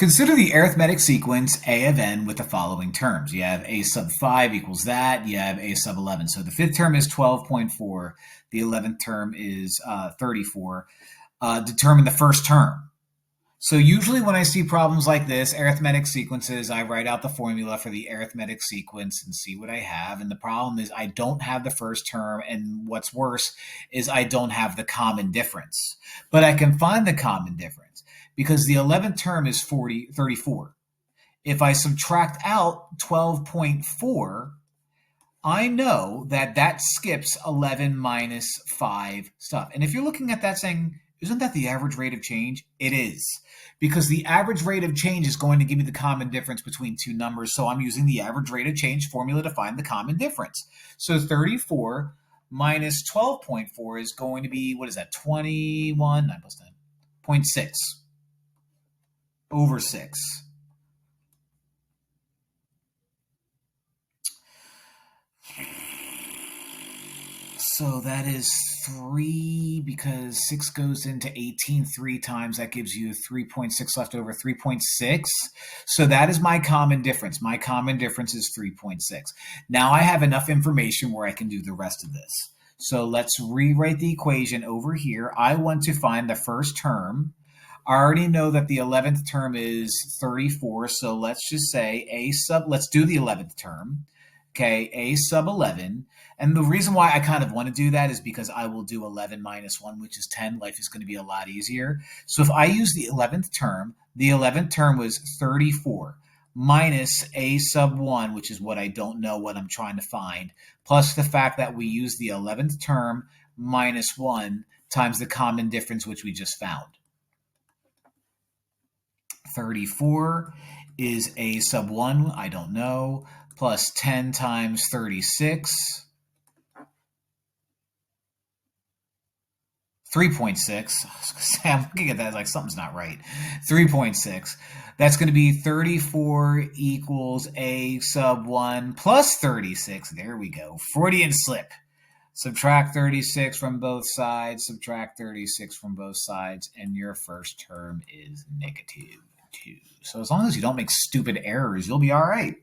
Consider the arithmetic sequence a of n with the following terms. You have a sub 5 equals that. You have a sub 11. So the fifth term is 12.4. The 11th term is 34. Determine the first term. So usually when I see problems like this, arithmetic sequences, I write out the formula for the arithmetic sequence and see what I have. And the problem is I don't have the first term. And what's worse is I don't have the common difference. But I can find the common difference because the 11th term is 34. If I subtract out 12.4, I know that that skips 11 minus 5 stuff. And if you're looking at that saying, isn't that the average rate of change? It is, because the average rate of change is going to give me the common difference between two numbers. So I'm using the average rate of change formula to find the common difference. So 34 minus 12.4 is going to be, what is that, 21, 9 plus 10, 0.6 over 6. So that is 3, because 6 goes into 18 3 times. That gives you 3.6 left over, 3.6. So that is my common difference. My common difference is 3.6. Now I have enough information where I can do the rest of this. So let's rewrite the equation over here. I want to find the first term. I already know that the 11th term is 34. So let's just say let's do the 11th term. Okay, a sub 11. And the reason why I kind of want to do that is because I will do 11 minus 1, which is 10. Life is going to be a lot easier. So if I use the 11th term was 34 minus a sub 1, which is what I don't know what I'm trying to find, plus the fact that we use the 11th term minus 1 times the common difference, which we just found. 34 is a sub 1, I don't know, plus 10 times 36, 3.6. I'm looking at that like something's not right. 3.6. That's going to be 34 equals a sub 1 plus 36. There we go. Freudian slip. Subtract 36 from both sides. Subtract 36 from both sides. And your first term is negative 2. So as long as you don't make stupid errors, you'll be all right.